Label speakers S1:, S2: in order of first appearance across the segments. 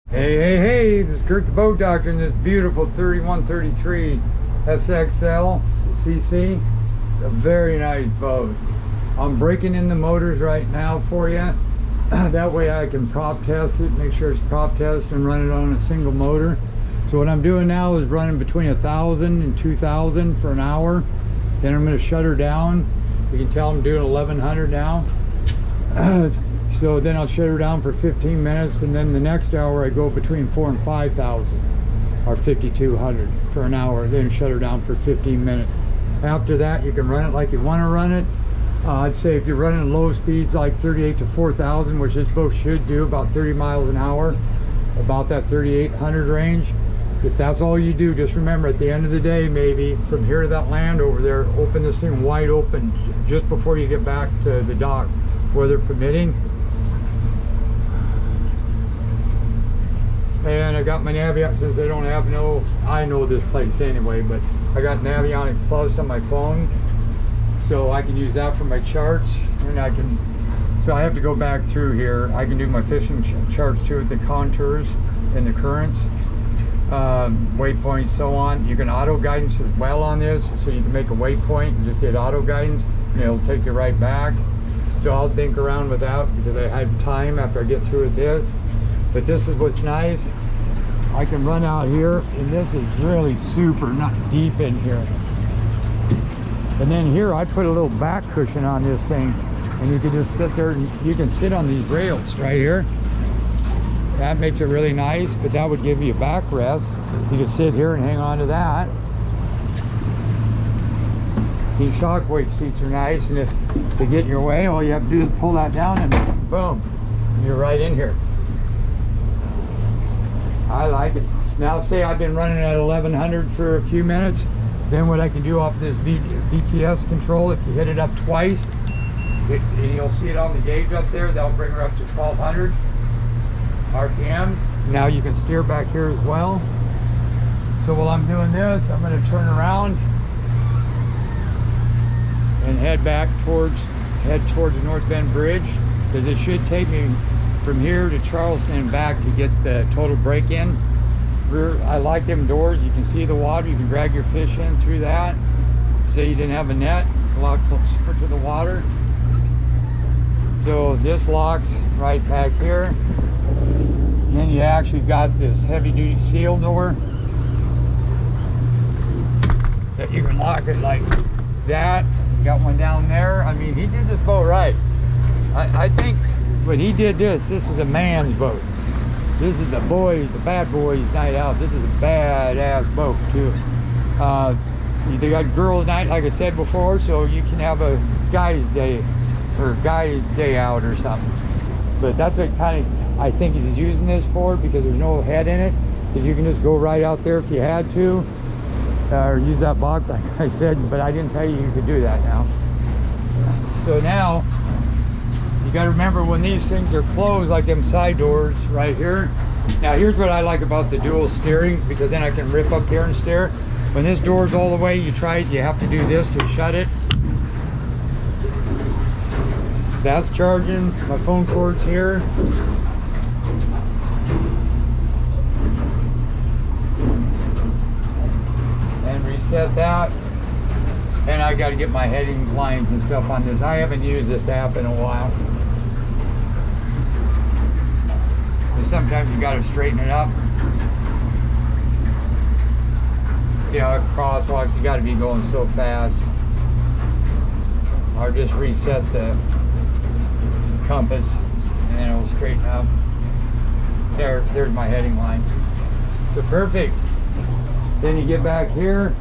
S1: Hey, this is Kurt the Boat Doctor in this beautiful 3133 SXL CC. A very nice boat. I'm breaking in the motors right now for you. That way I can prop test it, make sure it's prop test and run it on a single motor. So what I'm doing now is running between 1,000 and 2,000 for an hour. Then I'm going to shut her down. You can tell I'm doing 1,100 now. So then I'll shut her down for 15 minutes, and then the next hour I go between 4,000 and 5,000 or 5,200 for an hour, then shut her down for 15 minutes. After that you can run it like you want to run it. I'd say if you're running low speeds like 38 to 4,000, which this boat should do, about 30 miles an hour, about that 3,800 range. If that's all you do, just remember at the end of the day, maybe from here to that land over there, open this thing wide open just before you get back to the dock, weather permitting. And I got my Navionic, since I don't have I know this place anyway, but I got Navionic Plus on my phone, so I can use that for my charts. And so I have to go back through here. I can do my fishing charts too with the contours and the currents, waypoints, so on. You can auto guidance as well on this, so you can make a waypoint and just hit auto guidance and it'll take you right back. So I'll think around with that because I have time after I get through with this. But this is what's nice. I can run out here, and this is really super, not deep in here. And then here I put a little back cushion on this thing, and you can just sit there and you can sit on these rails right here. That makes it really nice, but that would give you a backrest. You can sit here and hang on to that. These shockwave seats are nice, and if they get in your way, all you have to do is pull that down and boom, you're right in here. I like it. Now say I've been running at 1,100 for a few minutes, then what I can do off this VTS control, if you hit it up twice, and you'll see it on the gauge up there, that'll bring her up to 1,200 RPMs. Now you can steer back here as well. So while I'm doing this, I'm going to turn around and head towards the North Bend Bridge, because it should take me from here to Charleston and back to get the total break-in. I like them doors. You can see the water. You can drag your fish in through that. Say you didn't have a net, it's a lot closer to the water. So this locks right back here. And then you actually got this heavy-duty seal door that you can lock it like that. You got one down there. I mean, he did this boat right. I think when he did this is a man's boat. This is the bad boys night out. This is a badass boat too. They got girls night, like I said before, so you can have a guy's day or guy's day out or something. But that's what I think he's using this for, because there's no head in it. Because you can just go right out there if you had to, or use that box like I said, but I didn't tell you could do that now. So now, you got to remember when these things are closed, like them side doors right here. Now here's what I like about the dual steering, because then I can rip up here and steer. When this door's all the way, you have to do this to shut it. That's charging. My phone cord's here. And reset that. And I got to get my heading lines and stuff on this. I haven't used this app in a while. So sometimes you got to straighten it up. See how it crosswalks, you got to be going so fast. Or just reset the compass and then it'll straighten up. There's my heading line. So perfect. Then you get back here.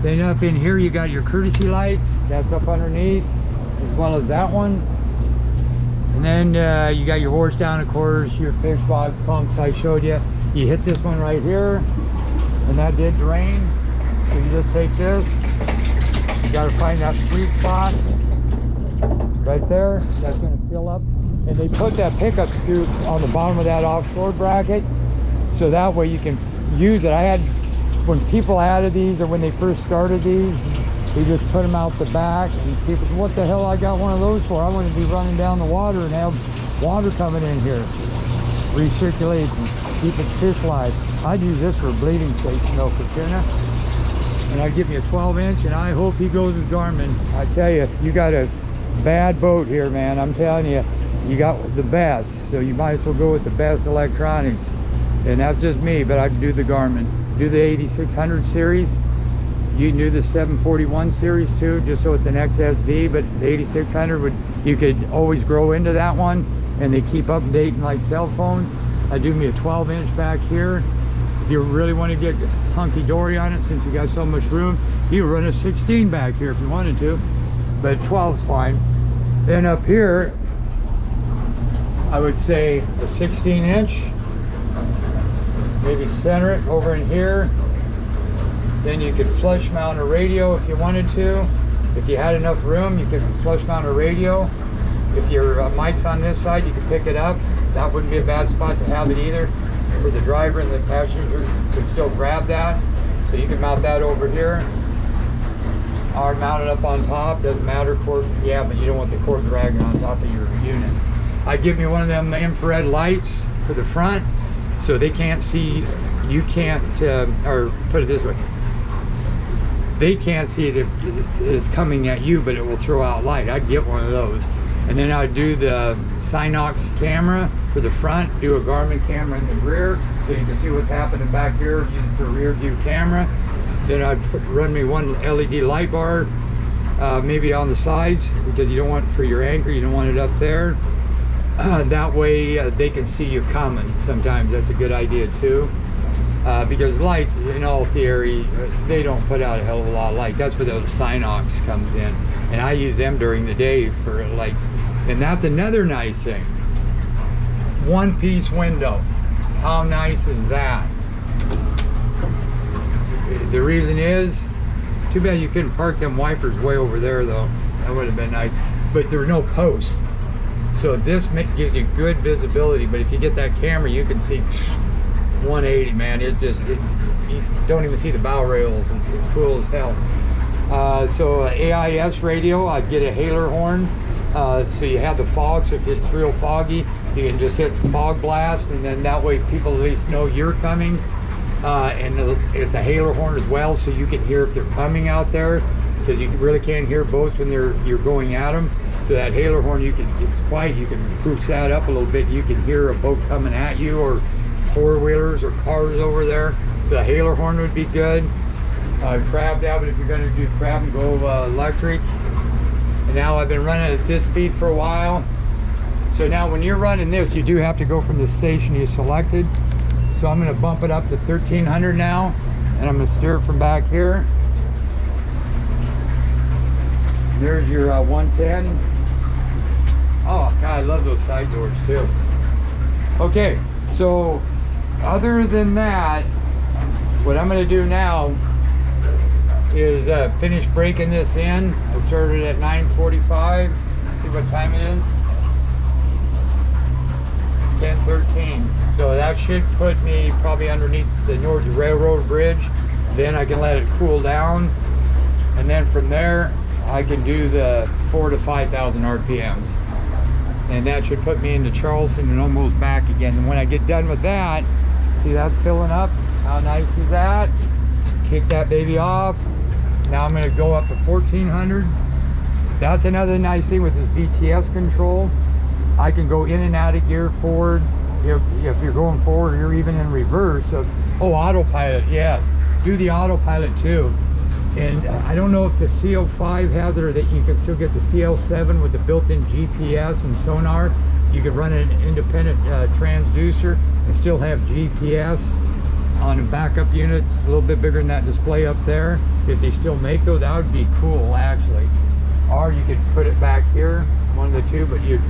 S1: Then up in here you got your courtesy lights. That's up underneath, as well as that one. And then you got your horse down, of course, your fish box pumps I showed you. You hit this one right here, and that did drain. So you just take this. You got to find that sweet spot right there. That's going to fill up. And they put that pickup scoop on the bottom of that offshore bracket, so that way you can use it. When people added these, or when they first started these, they just put them out the back, and people said, what the hell I got one of those for? I want to be running down the water and have water coming in here, recirculating, keeping fish live. I'd use this for a bleeding station though, for tuna. And I'd give me a 12-inch, and I hope he goes with Garmin. I tell you, you got a bad boat here, man. I'm telling you, you got the best, so you might as well go with the best electronics. And that's just me, but I can do the Garmin. Do the 8600 series. You can do the 741 series too, just so it's an XSV, but the 8600 would, you could always grow into that one, and they keep updating like cell phones. I do me a 12-inch back here. If you really want to get hunky-dory on it, since you got so much room, you can run a 16 back here if you wanted to, but 12's fine. Then up here, I would say the 16-inch, maybe center it over in here. Then you could flush mount a radio if you wanted to. If you had enough room, you could flush mount a radio. If your mic's on this side, you could pick it up. That wouldn't be a bad spot to have it either. For the driver and the passenger could still grab that. So you can mount that over here. Or mount it up on top, doesn't matter, cord, yeah, but you don't want the cord dragging on top of your unit. I give me one of them infrared lights for the front, so they can't see, you can't, or put it this way, they can't see it if it's coming at you, but it will throw out light. I'd get one of those. And then I'd do the Synox camera for the front, do a Garmin camera in the rear, so you can see what's happening back here, use it for rear view camera. Then I'd run me one LED light bar, maybe on the sides, because you don't want it for your anchor, you don't want it up there. That way they can see you coming. Sometimes that's a good idea too. Because lights, in all theory, they don't put out a hell of a lot of light. That's where the Synox comes in. And I use them during the day for like, and that's another nice thing. One-piece window. How nice is that? The reason is, too bad you couldn't park them wipers way over there though. That would have been nice. But there are no posts. So this gives you good visibility, but if you get that camera, you can see 180, man. You don't even see the bow rails. It's cool as hell. So AIS radio, I'd get a hailer horn. So you have the fog, so if it's real foggy, you can just hit the fog blast, and then that way people at least know you're coming. And it's a hailer horn as well, so you can hear if they're coming out there, because you really can't hear boats when you're going at them. So that hailer horn, if it's quiet, you can boost that up a little bit. You can hear a boat coming at you, or four-wheelers or cars over there. So a hailer horn would be good. Crab that, but if you're going to do crab and go electric. And now I've been running at this speed for a while. So now when you're running this, you do have to go from the station you selected. So I'm going to bump it up to 1300 now, and I'm going to steer from back here. There's your 110. Oh God, I love those side doors too. Okay, so other than that, what I'm going to do now is finish breaking this in. I started at 9:45. Let's see what time it is. 10:13. So that should put me probably underneath the North Railroad Bridge. Then I can let it cool down, and then from there I can do the 4,000 to 5,000 RPMs, and that should put me into Charleston and almost back again. And when I get done with that, see that's filling up. How nice is that? Kick that baby off. Now I'm going to go up to 1400. That's another nice thing with this VTS control. I can go in and out of gear forward if you're going forward, or even in reverse. So, oh, autopilot, yes, do the autopilot too. And I don't know if the CO5 has it, or that you can still get the CL7 with the built-in GPS and sonar. You could run an independent transducer and still have GPS on a backup unit. It's a little bit bigger than that display up there. If they still make those, that would be cool actually. Or you could put it back here, one of the two, but you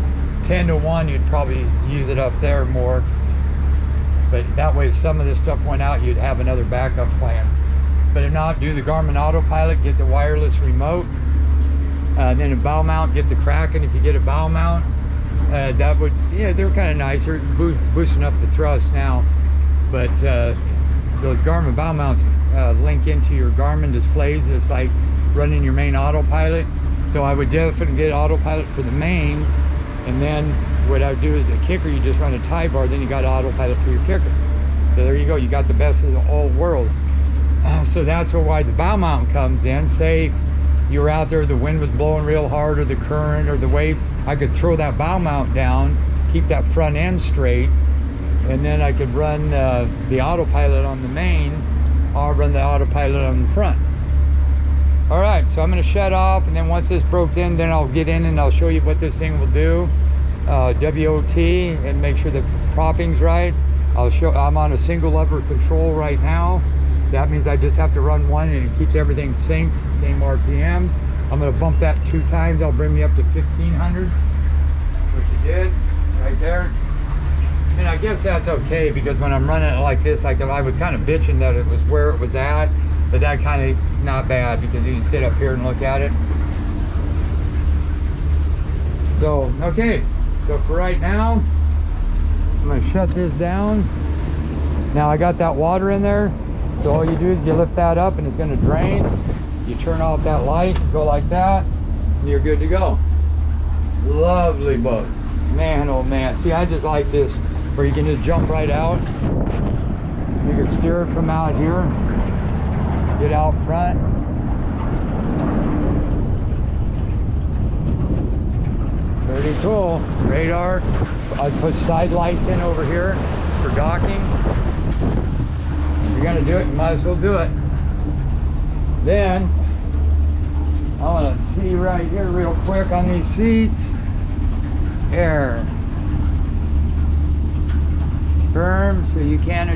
S1: 10 to 1, you'd probably use it up there more. But that way, if some of this stuff went out, you'd have another backup plan. But if not, do the Garmin autopilot, get the wireless remote, then a bow mount, get the Kraken if you get a bow mount. That would, yeah, they're kind of nice. They're boosting up the thrust now. But those Garmin bow mounts link into your Garmin displays. It's like running your main autopilot. So I would definitely get autopilot for the mains, and then what I do is a kicker, you just run a tie bar, then you got autopilot for your kicker. So there you go, you got the best of all worlds. So that's why the bow mount comes in. Say you were out there, the wind was blowing real hard, or the current or the wave, I could throw that bow mount down, keep that front end straight, and then I could run the autopilot on the main, or run the autopilot on the front. All right, so I'm going to shut off, and then once this broke in, then I'll get in and I'll show you what this thing will do. WOT, and make sure the propping's right. I'm on a single lever control right now. That means I just have to run one and it keeps everything synced, same RPMs. I'm going to bump that 2 times. I'll bring me up to 1500, which you did right there. And I guess that's okay, because when I'm running it like this, like I was kind of bitching that it was where it was at, but that kind of not bad, because you can sit up here and look at it. So, okay, so for right now, I'm going to shut this down. Now I got that water in there, so all you do is you lift that up and it's going to drain. You turn off that light, go like that, and you're good to go. Lovely boat. Man, oh man. See, I just like this, where you can just jump right out. You can steer it from out here, get out front. Pretty cool. Radar. I put side lights in over here for docking. If you're gonna do it, you might as well do it. Then I want to see right here real quick on these seats. Here. Firm, so you can adjust.